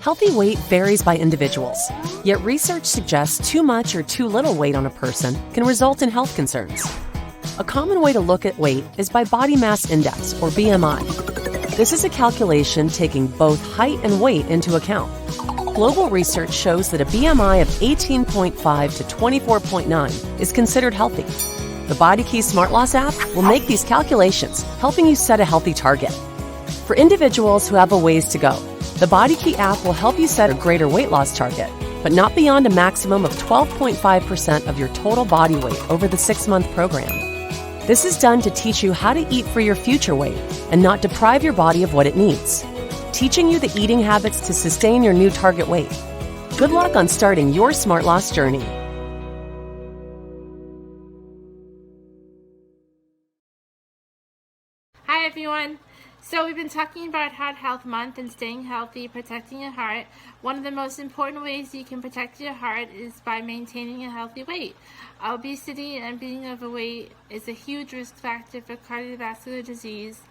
Healthy weight varies by individuals, yet research suggests too much or too little weight on a person can result in health concerns. A common way to look at weight is by body mass index, or BMI. This is a calculation taking both height and weight into account. Global research shows that a BMI of 18.5 to 24.9 is considered healthy. The BodyKey Smart Loss app will make these calculations, helping you set a healthy target. For individuals who have a ways to go, the BodyKey app will help you set a greater weight loss target, but not beyond a maximum of 12.5% of your total body weight over the 6-month program. This is done to teach you how to eat for your future weight and not deprive your body of what it needs, teaching you the eating habits to sustain your new target weight. Good luck on starting your smart loss journey. Hi everyone. So we've been talking about Heart Health Month and staying healthy, protecting your heart. One of the most important ways you can protect your heart is by maintaining a healthy weight. Obesity and being overweight is a huge risk factor for cardiovascular disease.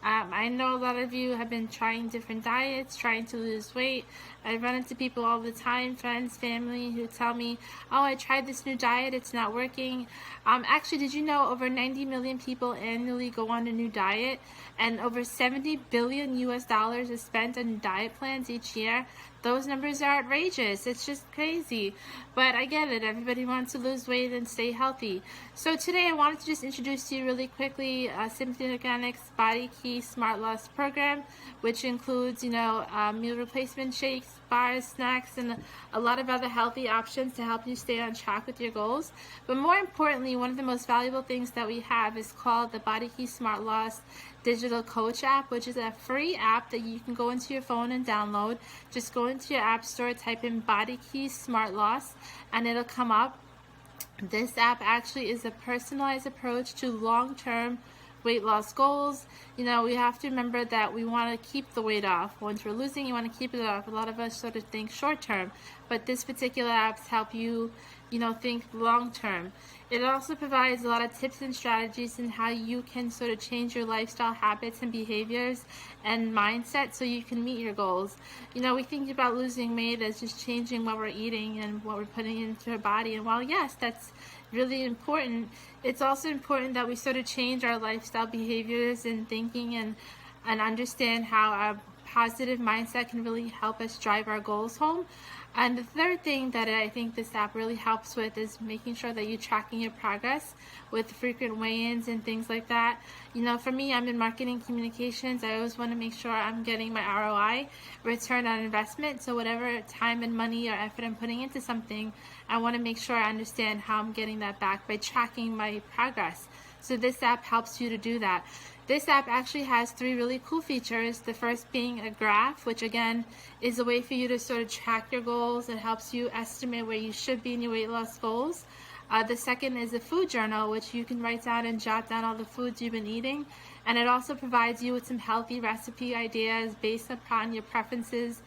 I know a lot of you have been trying different diets, trying to lose weight. I run into people all the time, friends, family, who tell me, oh, I tried this new diet, it's not working. Actually, did you know over 90 million people annually go on a new diet, and over 70 billion US dollars is spent on diet plans each year? Those numbers are outrageous. It's just crazy. But I get it. Everybody wants to lose weight and stay healthy. So today I wanted to just introduce to you really quickly Symphony Organics BodyKey Smart Loss program, which includes, meal replacement shakes, bars, snacks, and a lot of other healthy options to help you stay on track with your goals. But more importantly, one of the most valuable things that we have is called the BodyKey Smart Loss Digital Coach app, which is a free app that you can go into your phone and download. Just go into your app store, type in BodyKey Smart Loss, and it'll come up. This app actually is a personalized approach to long-term weight loss goals. We have to remember that we want to keep the weight off. Once we're losing, you want to keep it off. A lot of us sort of think short term, but this particular apps help you, think long term. It also provides a lot of tips and strategies in how you can sort of change your lifestyle habits and behaviors and mindset so you can meet your goals. We think about losing weight as just changing what we're eating and what we're putting into our body. And while yes, that's really important, it's also important that we sort of change our lifestyle behaviors and thinking and understand how our positive mindset can really help us drive our goals home. And the third thing that I think this app really helps with is making sure that you're tracking your progress with frequent weigh-ins and things like that. For me, I'm in marketing communications. I always want to make sure I'm getting my ROI, return on investment. So whatever time and money or effort I'm putting into something, I want to make sure I understand how I'm getting that back by tracking my progress. So this app helps you to do that. This app actually has 3 really cool features. The first being a graph, which again is a way for you to sort of track your goals. It helps you estimate where you should be in your weight loss goals. The second is a food journal, which you can write down and jot down all the foods you've been eating. And it also provides you with some healthy recipe ideas based upon your preferences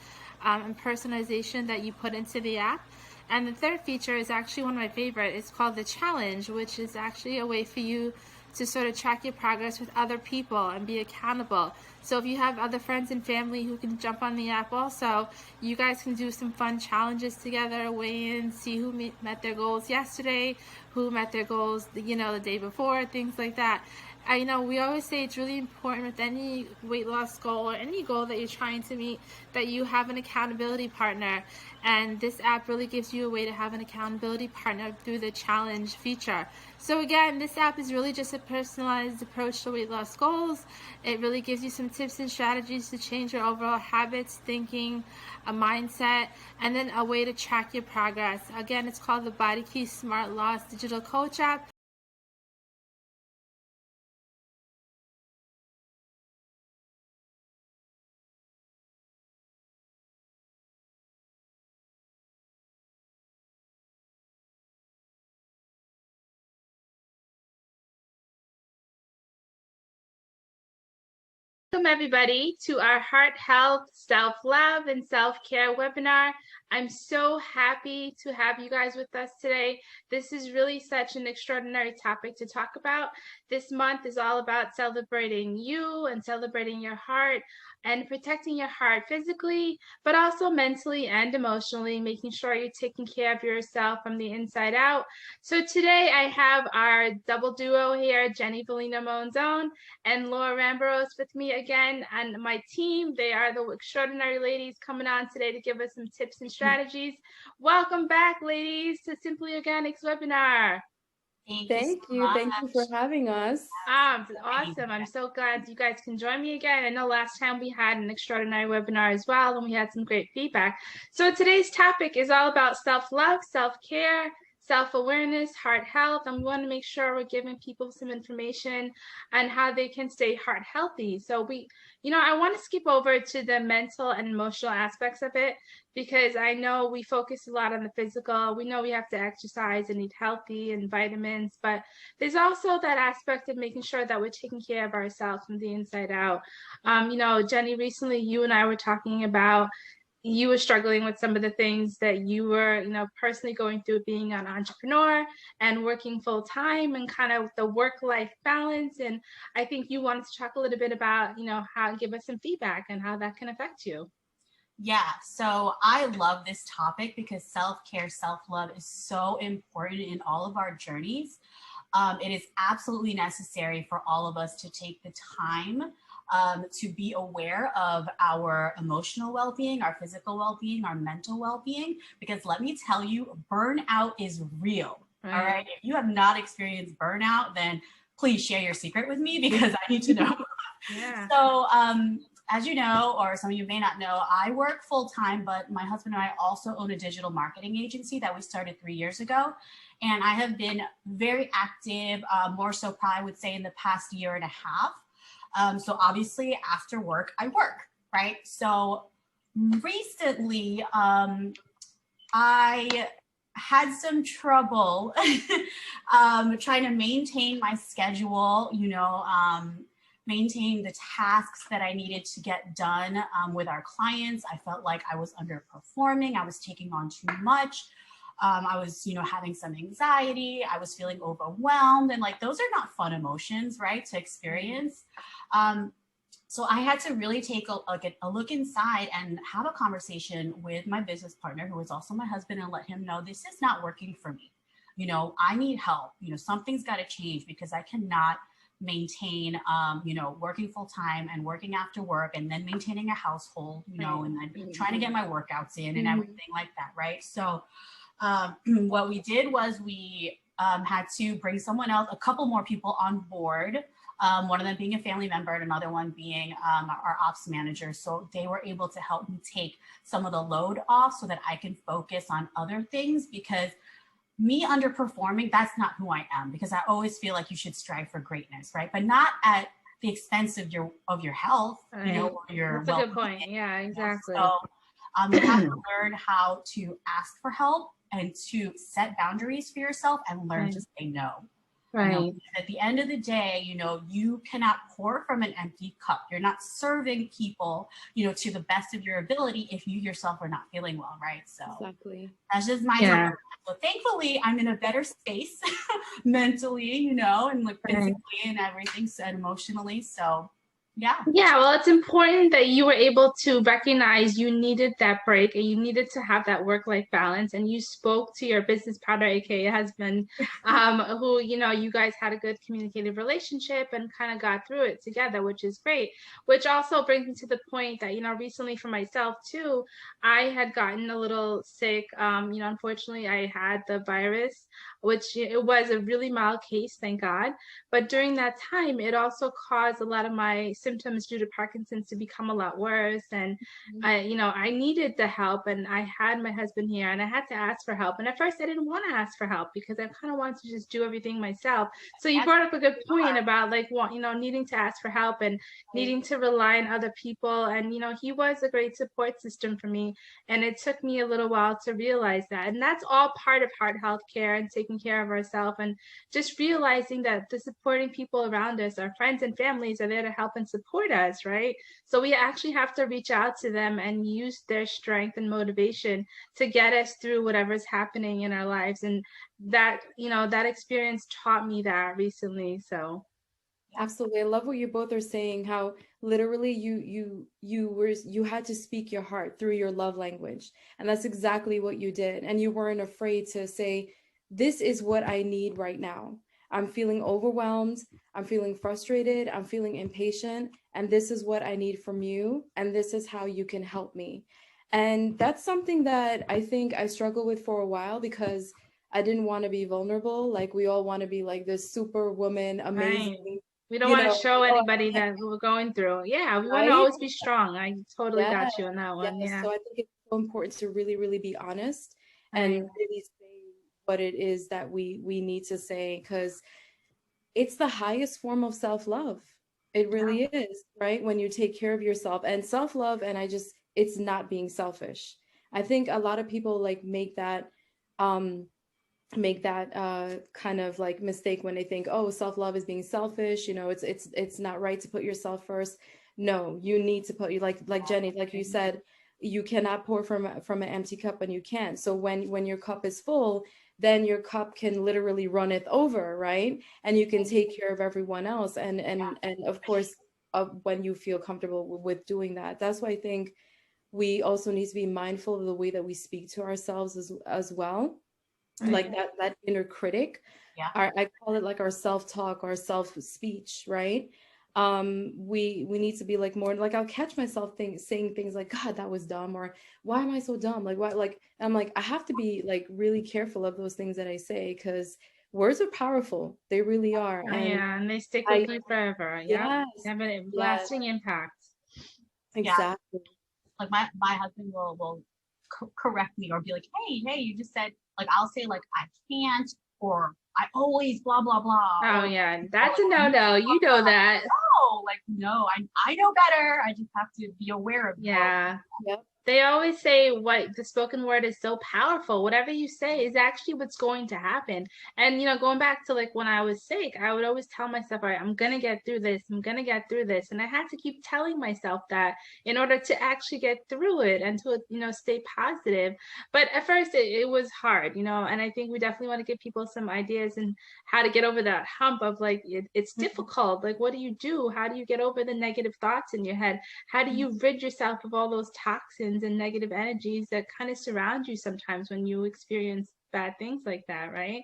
and personalization that you put into the app. And the third feature is actually one of my favorite. It's called the challenge, which is actually a way for you to sort of track your progress with other people and be accountable. So if you have other friends and family who can jump on the app also, you guys can do some fun challenges together, weigh in, see who met their goals yesterday, who met their goals the day before, things like that. We always say it's really important with any weight loss goal or any goal that you're trying to meet that you have an accountability partner. And this app really gives you a way to have an accountability partner through the challenge feature. So again, this app is really just a personalized approach to weight loss goals. It really gives you some tips and strategies to change your overall habits, thinking, a mindset, and then a way to track your progress. Again, it's called the BodyKey Smart Loss Digital Coach app. Welcome everybody to our Heart Health, Self-Love, and Self-Care webinar. I'm so happy to have you guys with us today. This is really such an extraordinary topic to talk about. This month is all about celebrating you and celebrating your heart and protecting your heart physically, but also mentally and emotionally, making sure you're taking care of yourself from the inside out. So today I have our double duo here, Jenny Valino-Monzon and Laura Rambarose with me again, and my team. They are the extraordinary ladies coming on today to give us some tips and strategies. Welcome back, ladies, to Simply Organics webinar. Thank you. Thank you for having us. Awesome. I'm so glad you guys can join me again. I know last time we had an extraordinary webinar as well, and we had some great feedback. So today's topic is all about self-love, self-care, self-awareness, heart health, and we want to make sure we're giving people some information on how they can stay heart healthy. So I want to skip over to the mental and emotional aspects of it, because I know we focus a lot on the physical. We know we have to exercise and eat healthy and vitamins, but there's also that aspect of making sure that we're taking care of ourselves from the inside out. Jenny, recently you and I were talking about you were struggling with some of the things that you were, personally going through being an entrepreneur and working full time and kind of the work-life balance. And I think you wanted to talk a little bit about, how give us some feedback and how that can affect you. Yeah, so I love this topic because self-care, self-love is so important in all of our journeys. It is absolutely necessary for all of us to take the time to be aware of our emotional well-being, our physical well-being, our mental well-being, because let me tell you, burnout is real. All right. If you have not experienced burnout, then please share your secret with me because I need to know. Yeah. So, as you know, or some of you may not know, I work full time, but my husband and I also own a digital marketing agency that we started 3 years ago. And I have been very active, more so probably I would say in the past year and a half. So obviously after work, I work, right? So recently, I had some trouble trying to maintain my schedule, maintain the tasks that I needed to get done with our clients. I felt like I was underperforming. I was taking on too much. I was, having some anxiety. I was feeling overwhelmed. And those are not fun emotions, right, to experience. So I had to really take a look inside and have a conversation with my business partner, who is also my husband, and let him know this is not working for me. I need help. Something's got to change because I cannot maintain, working full time and working after work and then maintaining a household, and then trying to get my workouts in and everything like that. Right. So what we did was we had to bring someone else, a couple more people on board. One of them being a family member and another one being our ops manager. So they were able to help me take some of the load off so that I can focus on other things, because me underperforming, that's not who I am, because I always feel like you should strive for greatness, right? But not at the expense of your health, right. Or your That's a good point. Yeah, exactly. So you have to learn how to ask for help and to set boundaries for yourself and learn to say no. Right. At the end of the day, you cannot pour from an empty cup. You're not serving people, to the best of your ability if you yourself are not feeling well, right? So exactly. That's just my So thankfully, I'm in a better space mentally, and physically and everything, and emotionally. So yeah, well, it's important that you were able to recognize you needed that break and you needed to have that work-life balance, and you spoke to your business partner, aka husband, who you guys had a good communicative relationship and kind of got through it together, which is great. Which also brings me to the point that recently for myself too, I had gotten a little sick. Unfortunately I had the virus, which it was a really mild case, thank God. But during that time, it also caused a lot of my symptoms due to Parkinson's to become a lot worse. And I needed the help, and I had my husband here, and I had to ask for help. And at first I didn't want to ask for help because I kind of wanted to just do everything myself. So you brought up a good point about needing to ask for help and needing to rely on other people. And, he was a great support system for me. And it took me a little while to realize that. And that's all part of heart health care and taking taking care of ourselves, and just realizing that the supporting people around us, our friends and families, are there to help and support us, right? So we actually have to reach out to them and use their strength and motivation to get us through whatever's happening in our lives. And that, that experience taught me that recently. So absolutely. I love what you both are saying, how literally you had to speak your heart through your love language. And that's exactly what you did. And you weren't afraid to say, this is what I need right now. I'm feeling overwhelmed. I'm feeling frustrated. I'm feeling impatient. And this is what I need from you. And this is how you can help me. And that's something that I think I struggled with for a while, because I didn't want to be vulnerable. Like, we all want to be like this superwoman, amazing. right. We don't want to show anybody that we're going through. Yeah, we want to always be strong. I totally got you on that one. Yeah. So I think it's so important to really, really be honest and really say what it is that we need to say, because it's the highest form of self-love. It really is, right? When you take care of yourself and self-love, and it's not being selfish. I think a lot of people like make that kind of like mistake when they think, oh, self-love is being selfish, it's not right to put yourself first. No, you need to put, like Jenny, like you said, you cannot pour from an empty cup, and you can't. So when your cup is full, then your cup can literally run it over, right? And you can take care of everyone else. And of course, when you feel comfortable with doing that. That's why I think we also need to be mindful of the way that we speak to ourselves as well. Like that inner critic. I call it like our self-talk, our self-speech, right? We need to be like more like, I'll catch myself saying things like, God, that was dumb, or why am I so dumb? Like, why? Like, I'm like, I have to be like really careful of those things that I say, because words are powerful. They really are. And they stick with you forever. Yeah. They have a lasting impact. Exactly. Like my husband will correct me or be like, hey, you just said, like, I'll say like, I can't, or I always blah, blah, blah. Oh yeah. That's a no-no. You know that. No, I know better. I just have to be aware of it. Yeah. Yep. They always say what the spoken word is so powerful. Whatever you say is actually what's going to happen. And, going back to like when I was sick, I would always tell myself, all right, I'm going to get through this. I'm going to get through this. And I had to keep telling myself that in order to actually get through it and to, stay positive. But at first it was hard, and I think we definitely want to give people some ideas and how to get over that hump of like, it's difficult. Like, what do you do? How do you get over the negative thoughts in your head? How do you rid yourself of all those toxins and negative energies that kind of surround you sometimes when you experience bad things like that, right?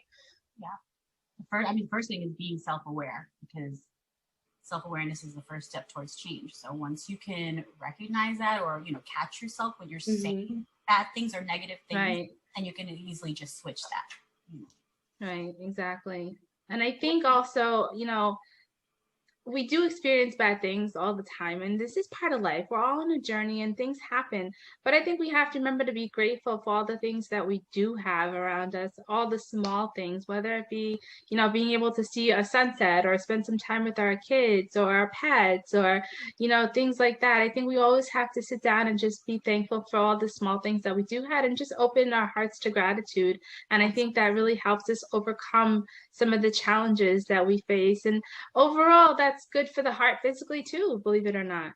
First thing is being self-aware, because self-awareness is the first step towards change. So once you can recognize that, or catch yourself when you're saying bad things or negative things, then you can easily just switch that. Right, exactly. And I think also, we do experience bad things all the time, and this is part of life. We're all on a journey and things happen, but I think we have to remember to be grateful for all the things that we do have around us, all the small things, whether it be, being able to see a sunset or spend some time with our kids or our pets or, things like that. I think we always have to sit down and just be thankful for all the small things that we do have and just open our hearts to gratitude. And I think that really helps us overcome some of the challenges that we face. And overall, that's good for the heart physically too, believe it or not.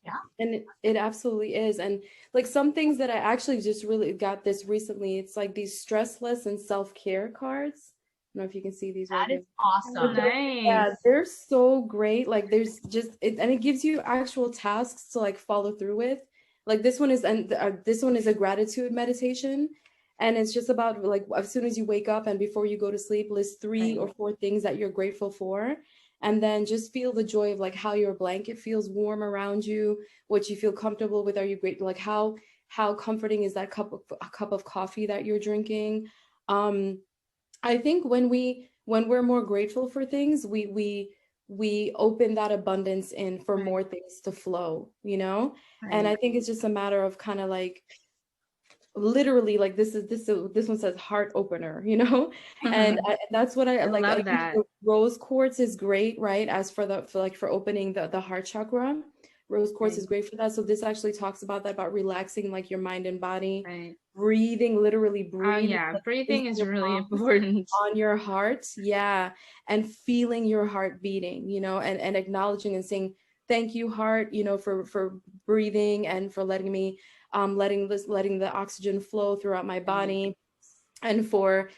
Yeah. And it absolutely is. And like some things that I actually just really got this recently, it's like these stressless and self-care cards. I don't know if you can see these. That is awesome. Nice. Yeah, they're so great. Like there's just and it gives you actual tasks to like follow through with. Like this one is a gratitude meditation. And it's just about like, as soon as you wake up and before you go to sleep, list 3 or 4 things that you're grateful for. And then just feel the joy of like how your blanket feels warm around you, what you feel comfortable with. Are you grateful? Like how comforting is that cup of coffee that you're drinking? I think when we're more grateful for things, we open that abundance in for more things to flow, And I think it's just a matter of kind of like, literally, like this one says heart opener, and that's what I like. That. Rose quartz is great, right? As for opening the heart chakra, Rose quartz is great for that. So this actually talks about that, about relaxing like your mind and body, Right. breathing, literally Oh breathing. yeah, like, breathing is your really palms important. on your heart. Yeah. And feeling your heart beating, you know, and acknowledging and saying, thank you, heart, you know, for breathing and for letting me, letting the oxygen flow throughout my body, and for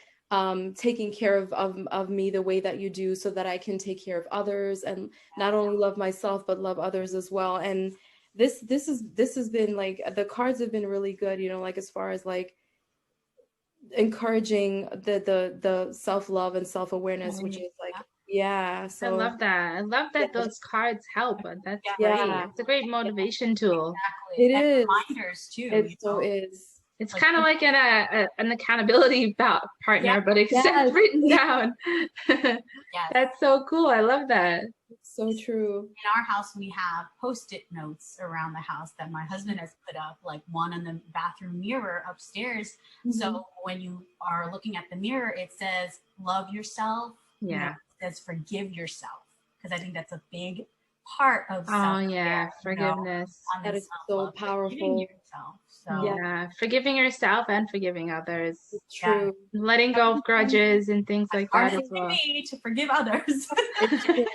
taking care of me the way that you do, so that I can take care of others and not only love myself, but love others as well. And this has been like, the cards have been really good, you know, like as far as like encouraging the self-love and self-awareness, which is like, yeah. I So love that. I love that those cards help. That's great. yeah, It's a great motivation tool. Exactly. it And is. reminders too. It you so know? is. It's Like, kind of like an accountability partner, Yeah. but except Yes. written down. Yes. That's so cool. I love that. So true. In our house, we have Post-it notes around the house that my husband has put up, like one on the bathroom mirror upstairs. So when you are looking at the mirror, it says, love yourself. You know, Yeah. it says, forgive yourself. Because I think that's a big part of Oh self-care, yeah, you know, forgiveness. That is self-love, so forgiving powerful. yourself. So Yeah. Yeah, forgiving yourself and forgiving others. It's true. Letting go of grudges and things like that hard as well. for me to forgive others. It's true.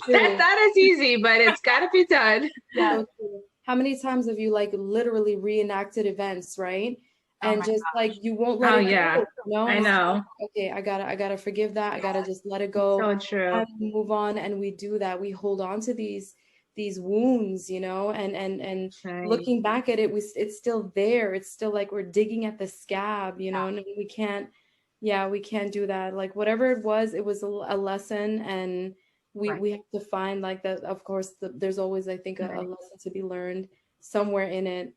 That's not as easy, but it's got to be done. Yeah. So true. How many times have you like literally reenacted events, right? Oh And my just like you won't let Oh it yeah, go. No, I it's know. like, okay, I gotta forgive that. I gotta just let it go. So true. And move on. And we do that. We hold on to these wounds, you know, and Right. looking back at it, it's still there. It's still like we're digging at the scab, you know, and we can't do that. Like whatever it was a lesson, and we have to find like that. Of course, there's always, I think, a lesson to be learned somewhere in it.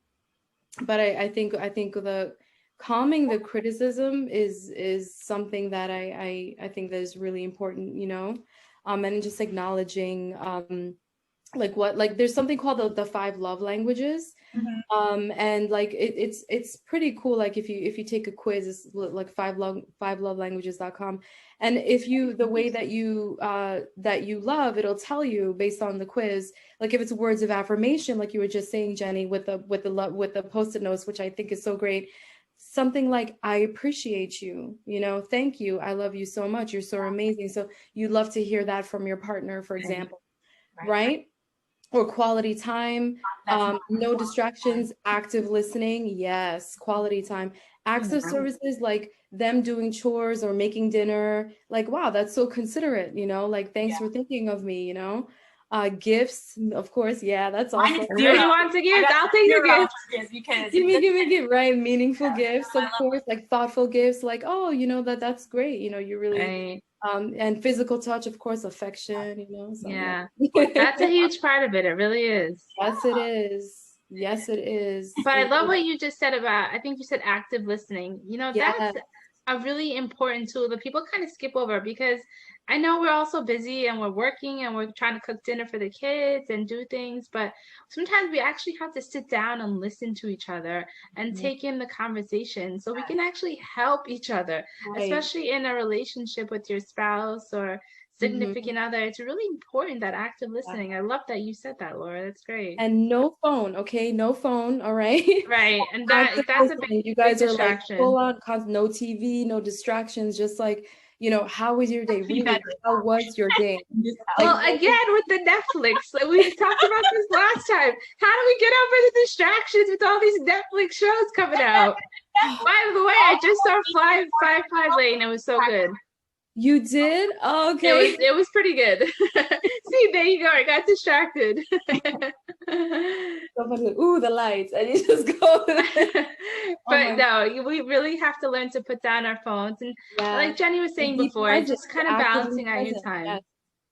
But I think the calming the criticism is something that I think that is really important, you know, and just acknowledging like what, like there's something called the 5 love languages. And like it's pretty cool. Like if you take a quiz, it's like 5lovelanguages.com. And if you, the way that you love, it'll tell you based on the quiz, like if it's words of affirmation, like you were just saying, Jenny, with the Post-it notes, which I think is so great. Something like, I appreciate you, you know, thank you, I love you so much, you're so amazing. So you love to hear that from your partner, for example, right? Or quality time, no distractions, active listening. Yes, quality time. Acts of services, like them doing chores or making dinner. Like, wow, that's so considerate, you know, like, thanks for thinking of me, you know. Gifts, of course. Yeah, that's awesome. Everybody wants a gift. I'll take a gift. Because give me a gift, right? Meaningful gifts, of course, like thoughtful gifts, like, oh, you know, that's great. You know, you really, and physical touch, of course, affection, you know. So, yeah. That's a huge part of it. It really is. Yes, it is. Yes, it is. But I love what you just said about, I think you said active listening. You know, that's a really important tool that people kind of skip over, because I know we're all so busy and we're working and we're trying to cook dinner for the kids and do things, but sometimes we actually have to sit down and listen to each other and take in the conversation so we can actually help each other, especially in a relationship with your spouse or significant other. It's really important, that active listening. I love that you said that, Laura. That's great. And no phone, okay? No phone, all right? Right. And that's a big, you guys big are like distraction. full on, no TV, no distractions, just like, you know, how was your day? Really, how was your day? Well, again, with the Netflix, like we talked about this last time. How do we get over the distractions with all these Netflix shows coming out? By the way, I just saw Five Lane. It was so good. You did? Oh, okay. It was pretty good. See, there you go. I got distracted. Ooh, the lights, and you just go. But no, we really have to learn to put down our phones, and like Jenny was saying before, just kind of balancing out your time.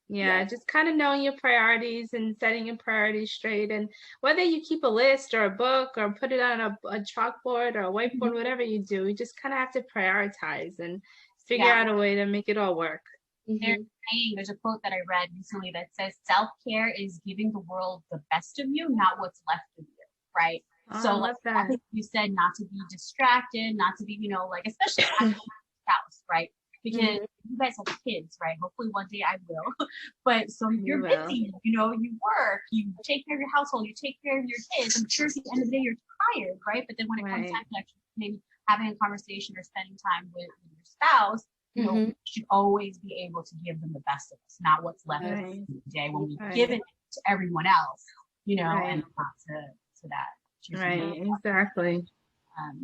Yeah, just kind of knowing your priorities and setting your priorities straight. And whether you keep a list or a book or put it on a chalkboard or a whiteboard, whatever you do, you just kind of have to prioritize and figure out a way to make it all work. There's a quote that I read recently that says, self-care is giving the world the best of you, not what's left of you, right? So like I think you said, not to be distracted, not to be, you know, like, especially as a spouse, right? because you guys have kids, right? Hopefully one day I will. But so you're busy, you know, you work, you take care of your household, you take care of your kids. I'm sure at the end of the day you're tired, right? But then when it comes time to actually maybe having a conversation or spending time with your spouse, you know, we should always be able to give them the best of us, not what's left of us in the day when we've given it to everyone else, you know, and not to that. Right, exactly.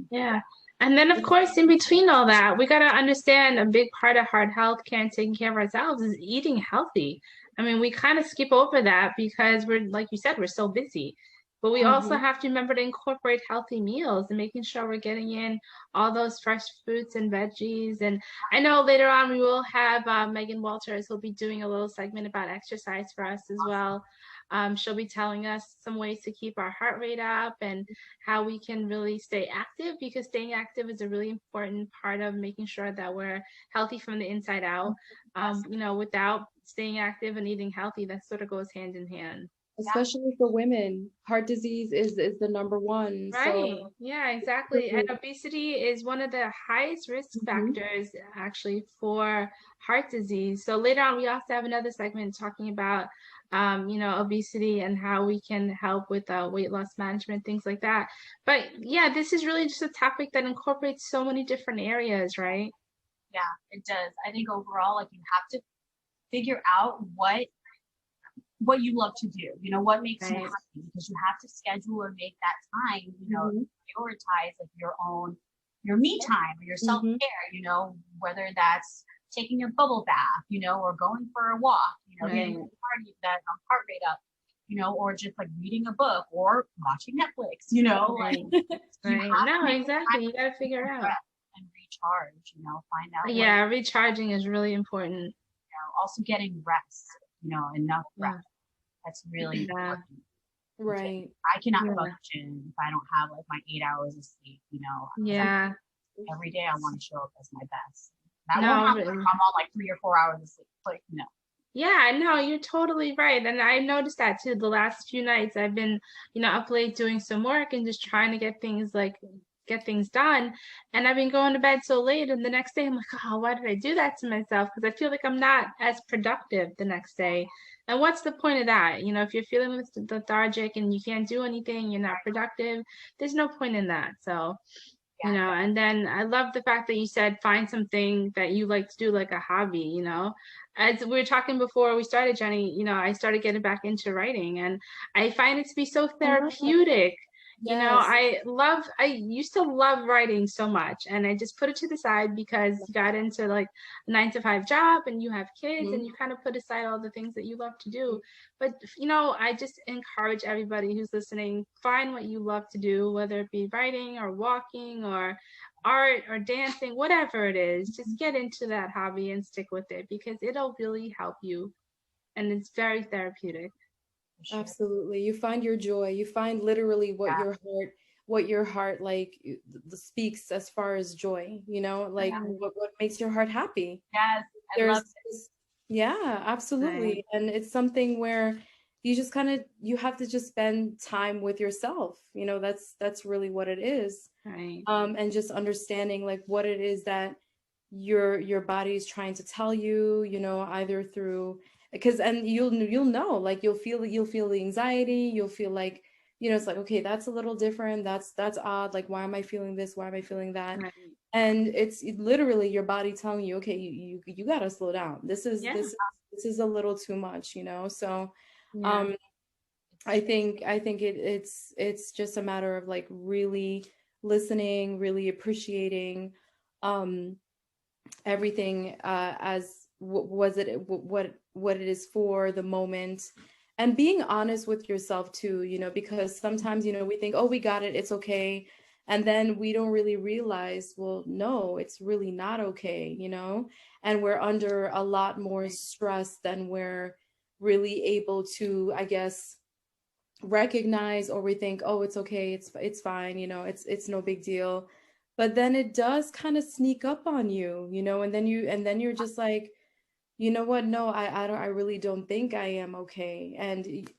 Yeah. And then, of course, in between all that, we got to understand a big part of heart health care and taking care of ourselves is eating healthy. I mean, we kind of skip over that because we're, like you said, we're so busy. But we also have to remember to incorporate healthy meals and making sure we're getting in all those fresh fruits and veggies. And I know later on we will have Megan Walters, who'll be doing a little segment about exercise for us as well. She'll be telling us some ways to keep our heart rate up and how we can really stay active, because staying active is a really important part of making sure that we're healthy from the inside out. You know, without staying active and eating healthy, that sort of goes hand in hand. Especially for women, heart disease is the number one. Right. So, yeah, exactly. And obesity is one of the highest risk factors actually for heart disease. So later on, we also have another segment talking about, you know, obesity and how we can help with weight loss management, things like that. But yeah, this is really just a topic that incorporates so many different areas, right? Yeah, it does. I think overall, like, you have to figure out what you love to do, you know, what makes you happy, because you have to schedule or make that time, you know, prioritize like your me time or your self-care, you know, whether that's taking a bubble bath, you know, or going for a walk, you know, getting that heart rate up, you know, or just like reading a book or watching Netflix, you know, like no, exactly. You got to figure out and recharge, you know, find out. Yeah, recharging is really important. You know, also getting rest, you know, enough rest. That's really important. Right. I cannot function if I don't have like my 8 hours of sleep, you know. Yeah. Every day I want to show up as my best. That won't happen if I'm on like 3 or 4 hours of sleep. Like, no. Yeah, no, you're totally right. And I noticed that too. The last few nights I've been, you know, up late doing some work and just trying to get things done. And I've been going to bed so late, and the next day I'm like, oh, why did I do that to myself? Because I feel like I'm not as productive the next day. And what's the point of that? You know, if you're feeling lethargic and you can't do anything, you're not productive, there's no point in that. So, you know, and then I love the fact that you said find something that you like to do, like a hobby, you know. As we were talking before we started, Jenny, you know, I started getting back into writing, and I find it to be so therapeutic. You know, I used to love writing so much, and I just put it to the side because you got into like a 9-to-5 job and you have kids and you kind of put aside all the things that you love to do. But, you know, I just encourage everybody who's listening, find what you love to do, whether it be writing or walking or art or dancing, whatever it is, just get into that hobby and stick with it, because it'll really help you. And it's very therapeutic. Absolutely. You find your joy. You find literally what your heart like speaks as far as joy, you know, like what makes your heart happy. Yes. I love this. Yeah, absolutely. And it's something where you just you have to just spend time with yourself. You know, that's really what it is. Right. And just understanding like what it is that your body is trying to tell you, you know, either through and you'll know, like you'll feel the anxiety, you'll feel like, you know, it's like, okay, that's a little different, that's odd, like why am I feeling this, why am I feeling that? And it's literally your body telling you, okay, you got to slow down, this is a little too much, you know. So I think it's just a matter of like really listening, really appreciating everything as what it is for the moment, and being honest with yourself too, you know, because sometimes, you know, we think, oh, we got it, it's okay, and then we don't really realize, well, no, it's really not okay, you know, and we're under a lot more stress than we're really able to, I guess, recognize, or we think, oh, it's okay, it's fine, you know, it's no big deal. But then it does kind of sneak up on you, you know, and then you're just like, you know what? No, I really don't think I am okay. And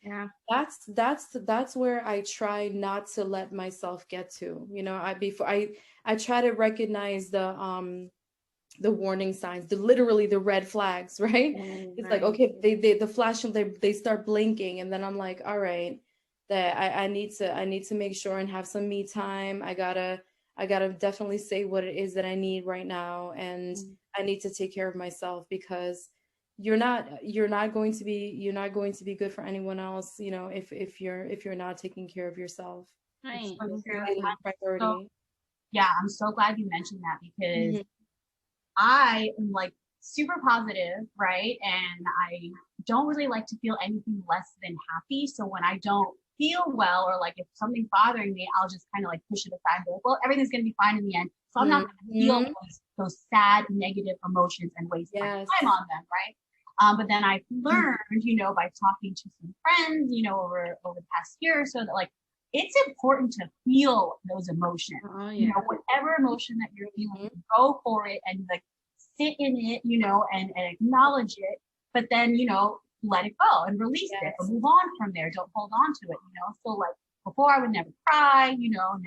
that's where I try not to let myself get to, you know, I try to recognize the the warning signs, literally the red flags, right? It's like, okay, the flashing, they start blinking, and then I'm like, all right, that I need to make sure and have some me time. I gotta definitely say what it is that I need right now, and I need to take care of myself, because you're not going to be good for anyone else, if you're not taking care of yourself. Right. So true. It's really a priority. Yeah, I'm so glad you mentioned that, because Mhm. I am like super positive, right? And I don't really like to feel anything less than happy. So when I don't feel well, or like if something's bothering me, I'll just kind of like push it aside and be like, well, everything's going to be fine in the end. So I'm not going to feel those sad, negative emotions and waste my time on them, right? But then I've learned, by talking to some friends, over the past year or so, that like it's important to feel those emotions. Whatever emotion that you're feeling, go for it and like sit in it, and acknowledge it, but then, let it go and release it or move on from there. Don't hold on to it, So like before I would never cry, now,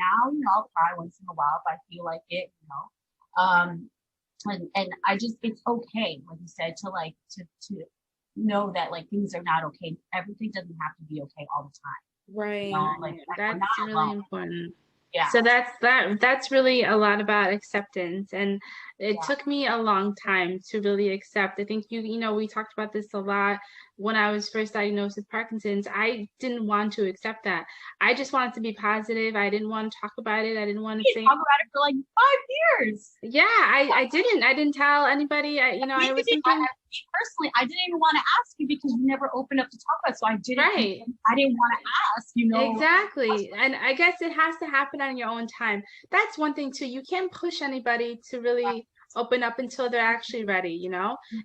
I'll cry once in a while if I feel like it, and I just, it's okay, like you said, to like, to know that like things are not okay. Everything doesn't have to be okay all the time. Right. Like, that's really important. Yeah. So that's really a lot about acceptance, and it took me a long time to really accept. I think we talked about this a lot when I was first diagnosed with Parkinson's. I didn't want to accept that. I just wanted to be positive. I didn't want to talk about it. I didn't want to say talk about it for like 5 years. Yeah, I didn't tell anybody. I was thinking personally, I didn't even want to ask you because you never opened up to talk about it. So I didn't want to ask, Exactly. And I guess it has to happen on your own time. That's one thing too. You can't push anybody to really open up until they're actually ready,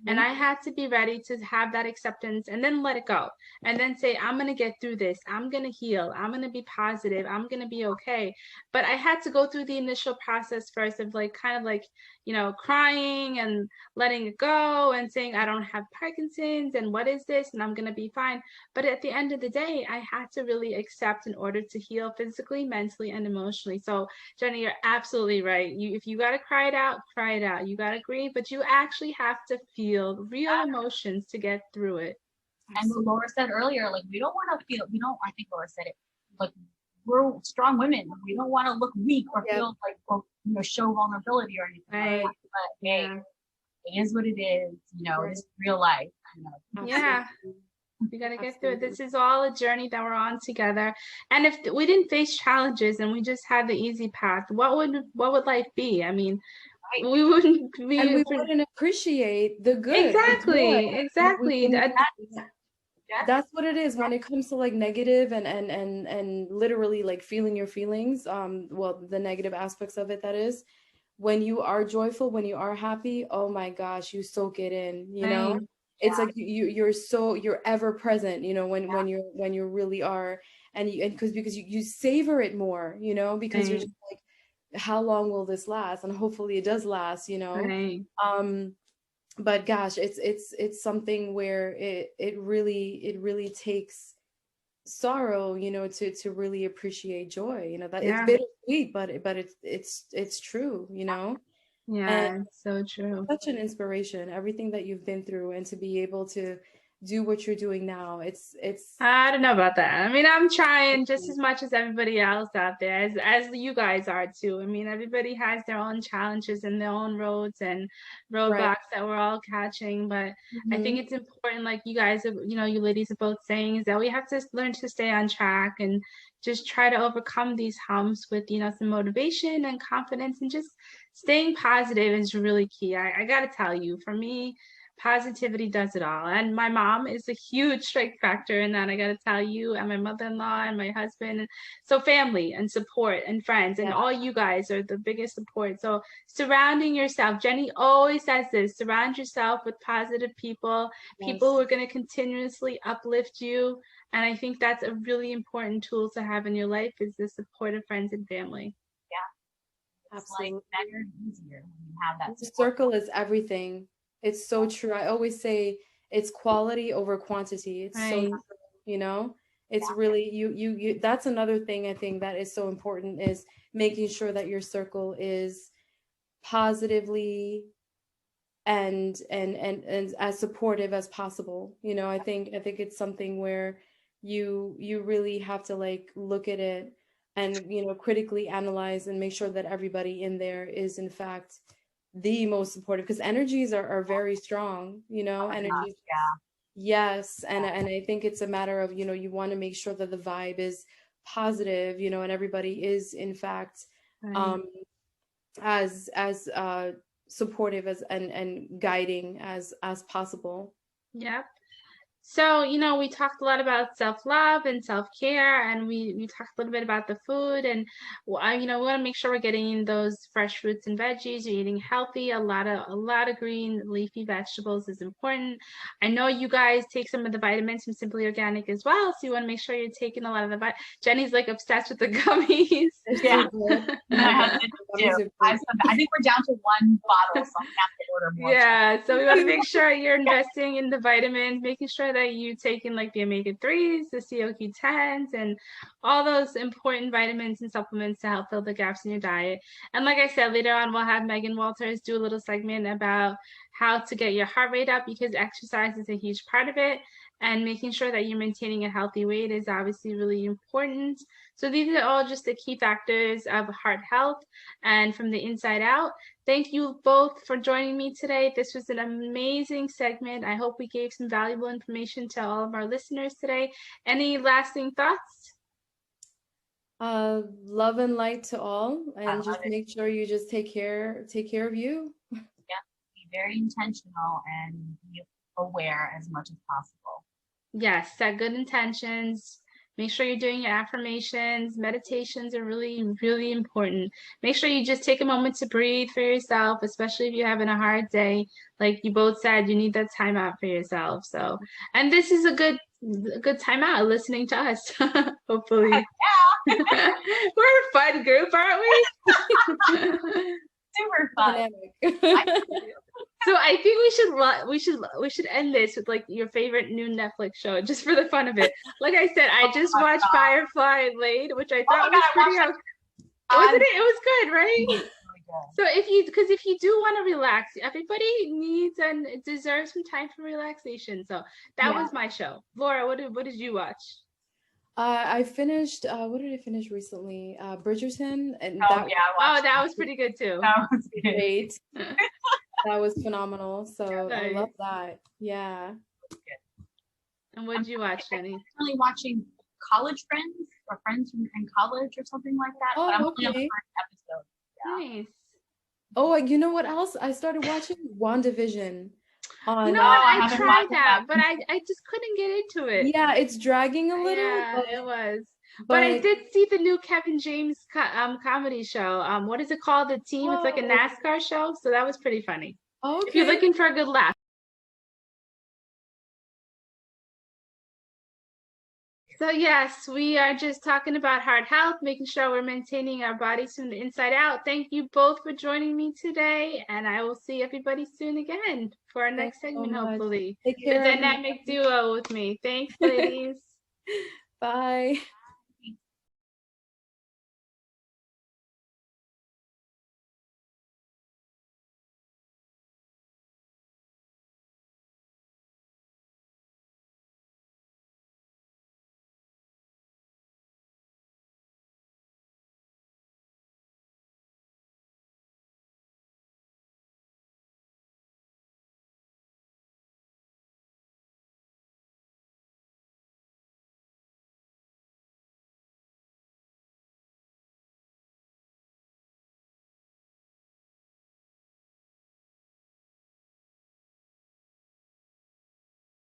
And I had to be ready to have that acceptance and then let it go. And then say, I'm going to get through this. I'm going to heal. I'm going to be positive. I'm going to be okay. But I had to go through the initial process first of like, kind of like, crying and letting it go and saying, I don't have Parkinson's and what is this? And I'm going to be fine. But at the end of the day, I had to really accept in order to heal physically, mentally, and emotionally. So Jenny, you're absolutely right. If you got to cry it out, cry it out. You got to grieve, but you actually have to feel real emotions to get through it. And what Laura said earlier, like I think Laura said it, like we're strong women. We don't want to look weak or feel like, or, show vulnerability or anything. Right. Like that. But hey, it is what it is, it's real life. Yeah. We got to get through it. This is all a journey that we're on together. And if we didn't face challenges and we just had the easy path, what would life be? I mean, we wouldn't appreciate the good. Exactly. That's what it is when it comes to like negative and literally like feeling your feelings. The negative aspects of it, that is, when you are joyful, when you are happy, oh my gosh, you soak it in, It's like you're ever present, when you really are, because you savor it more, because you're just like, how long will this last? And hopefully it does last, but gosh, it's something where it really takes sorrow, to really appreciate joy, that it's bittersweet, but it's true, Yeah, it's so true. Such an inspiration, everything that you've been through, and to be able to do what you're doing now. It's I don't know about that. I mean, I'm trying just as much as everybody else out there, as you guys are too. I mean, everybody has their own challenges and their own roads and roadblocks that we're all catching. But I think it's important, like you guys, you ladies are both saying, is that we have to learn to stay on track and just try to overcome these humps with, some motivation and confidence, and just staying positive is really key. I got to tell you, for me, positivity does it all. And my mom is a huge strength factor in that, I got to tell you, and my mother-in-law and my husband. So family and support and friends and all you guys are the biggest support. So surrounding yourself, Jenny always says this, surround yourself with positive people, people who are going to continuously uplift you. And I think that's a really important tool to have in your life, is the support of friends and family. Yeah, absolutely. Like better and easier when you have that. The circle is everything. It's so true. I always say it's quality over quantity. It's so true, it's really you that's another thing I think that is so important, is making sure that your circle is positively and as supportive as possible. You know, I think it's something where you really have to like look at it and, you know, critically analyze and make sure that everybody in there is in fact the most supportive, because energies are very strong, you know, energies. Yes, and I think it's a matter of, you know, you want to make sure that the vibe is positive, you know, and everybody is in fact as supportive as and guiding as possible. Yep. So, you know, we talked a lot about self-love and self-care, and we talked a little bit about the food, and you know, we want to make sure we're getting those fresh fruits and veggies. You're eating healthy. A lot of green leafy vegetables is important. I know you guys take some of the vitamins from Simply Organic as well, so you want to make sure you're taking a lot of the Jenny's like obsessed with the gummies. Yeah. I think we're down to one bottle, so I'm gonna have to order more. Yeah, so we want to make sure you're investing in the vitamins, making sure that you're taking like the omega-3s, the CoQ10s, and all those important vitamins and supplements to help fill the gaps in your diet. And like I said, later on, we'll have Megan Walters do a little segment about how to get your heart rate up, because exercise is a huge part of it. And making sure that you're maintaining a healthy weight is obviously really important. So these are all just the key factors of heart health and from the inside out. Thank you both for joining me today. This was an amazing segment. I hope we gave some valuable information to all of our listeners today. Any lasting thoughts? Love and light to all, and just make sure you just take care of you. Yeah, be very intentional and be aware as much as possible. Yes, set good intentions. Make sure you're doing your affirmations. Meditations are really, really important. Make sure you just take a moment to breathe for yourself, especially if you're having a hard day. Like you both said, you need that time out for yourself. So, and this is a good time out listening to us, hopefully. Yeah. We're a fun group, aren't we? Super fun. So I think we should end this with like your favorite new Netflix show, just for the fun of it. Like I said, I just watched Firefly and Laid, which I thought was pretty out. Wasn't it? It was good, right? Really good. So if you do want to relax, everybody needs and deserves some time for relaxation. So that was my show. Laura, what did you watch? I finished. What did I finish recently? Bridgerton, and that was pretty good too. That was great. That was phenomenal. So I love that. Yeah. And what did you watch, Jenny? I'm currently watching College Friends, or Friends in College, or something like that. Oh, but I'm okay. only on the first episode. Yeah. Nice. Oh, you know what else? I started watching WandaVision. You know what? I tried that, but I just couldn't get into it. Yeah, it's dragging a little. Yeah, it was. But I did see the new Kevin James comedy show. What is it called? The Team. It's like a NASCAR show. So that was pretty funny. Okay. If you're looking for a good laugh. So yes, we are just talking about heart health, making sure we're maintaining our bodies from the inside out. Thank you both for joining me today, and I will see everybody soon again for our next segment, hopefully. Take care. The dynamic duo with me. Thanks, ladies. Bye.